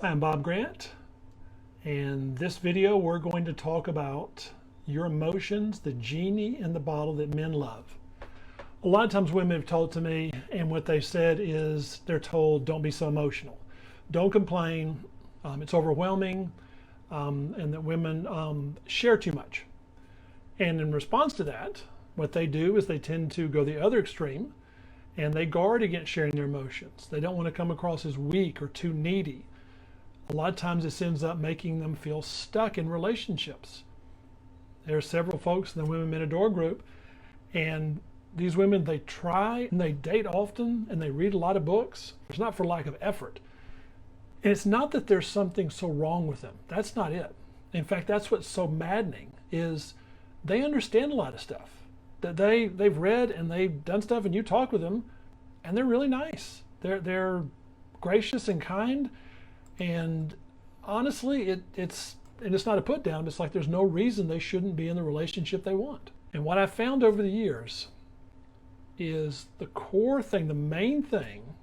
Hi, I'm Bob Grant, and this video we're going to talk about your emotions, the genie in the bottle that men love. A lot of times women have told to me, and what they've said is they're told, don't be so emotional. Don't complain, it's overwhelming, and that women share too much. And in response to that, what they do is they tend to go the other extreme, and they guard against sharing their emotions. They don't want to come across as weak or too needy. A lot of times this ends up making them feel stuck in relationships. There are several folks in the Women Men Adore group, and these women, they try and they date often and they read a lot of books. It's not for lack of effort. And it's not that there's something so wrong with them. That's not it. In fact, that's what's so maddening is they understand a lot of stuff. That they've read and they've done stuff, and you talk with them and they're really nice. They're gracious and kind. And honestly, it's not a put down. It's like there's no reason they shouldn't be in the relationship they want. And what I've found over the years is the core thing, the main thing,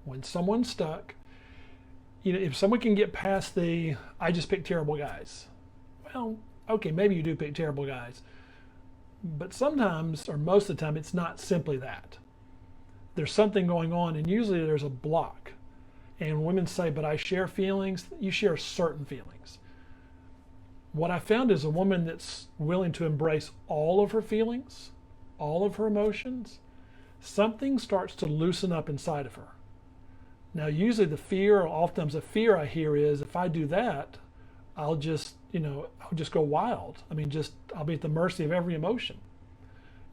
when someone's stuck, if someone can get past the, I just pick terrible guys. Well, okay, maybe you do pick terrible guys. But sometimes, or most of the time, it's not simply that. There's something going on, and usually there's a block. And women say, but I share feelings. You share certain feelings. What I found is a woman that's willing to embrace all of her feelings, all of her emotions, something starts to loosen up inside of her. Now, usually the fear, or oftentimes the fear I hear is, if I do that, I'll just go wild. I'll be at the mercy of every emotion.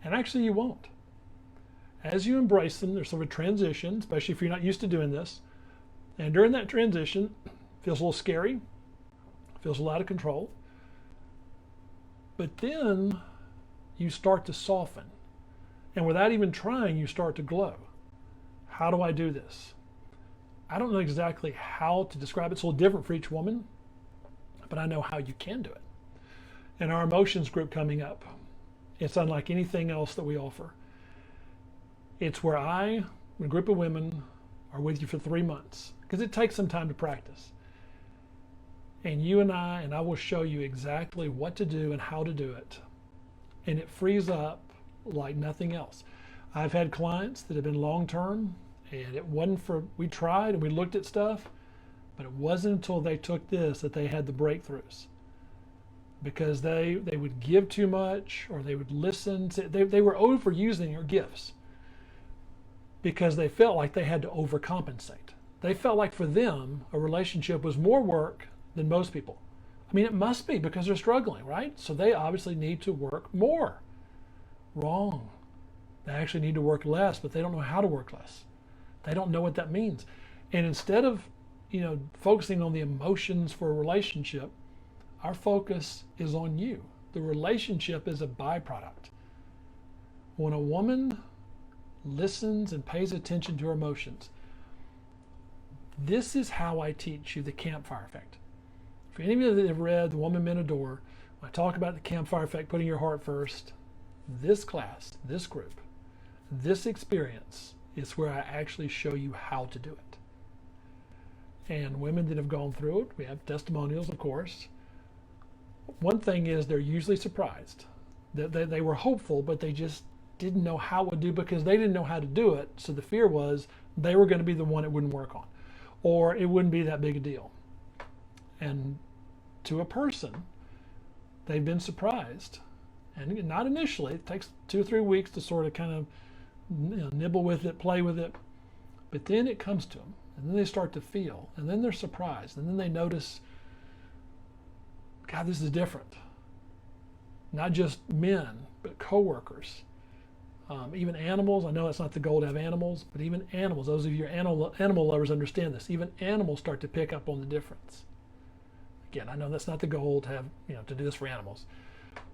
And actually you won't. As you embrace them, there's sort of a transition, especially if you're not used to doing this. And during that transition, it feels a little scary, feels a lot of control. But then you start to soften. And without even trying, you start to glow. How do I do this? I don't know exactly how to describe it. It's a little different for each woman, but I know how you can do it. In our emotions group coming up, it's unlike anything else that we offer. It's where a group of women, are with you for 3 months, because it takes some time to practice. And you and I will show you exactly what to do and how to do it. And it frees up like nothing else. I've had clients that have been long-term, and it wasn't we tried and we looked at stuff, but it wasn't until they took this that they had the breakthroughs. Because they would give too much, or they would listen. They were overusing their gifts because they felt like they had to overcompensate. They felt like for them, a relationship was more work than most people. It must be because they're struggling, right? So they obviously need to work more. Wrong. They actually need to work less, but they don't know how to work less. They don't know what that means. And instead of, focusing on the emotions for a relationship, our focus is on you. The relationship is a byproduct. When a woman listens and pays attention to her emotions, this is how I teach you the campfire effect. For any of you that have read The Women Men Adore, when I talk about the campfire effect, putting your heart first, this class, this group, this experience is where I actually show you how to do it. And women that have gone through it, we have testimonials, of course. One thing is they're usually surprised. They were hopeful, but they just didn't know how it would do because they didn't know how to do it. So the fear was they were going to be the one it wouldn't work on, or it wouldn't be that big a deal. And to a person, they've been surprised. And not initially. It takes 2 or 3 weeks to sort of kind of nibble with it, play with it. But then it comes to them. And then they start to feel. And then they're surprised. And then they notice, God, this is different. Not just men, but coworkers. Even animals. I know it's not the goal to have animals, but even animals, those of you animal lovers understand this. Even animals start to pick up on the difference. Again, I know that's not the goal to have, to do this for animals.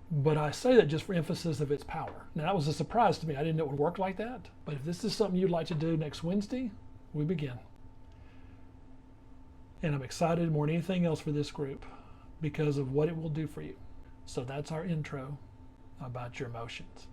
But I say that just for emphasis of its power. Now, that was a surprise to me. I didn't know it would work like that. But if this is something you'd like to do next Wednesday, we begin. And I'm excited more than anything else for this group because of what it will do for you. So that's our intro about your emotions.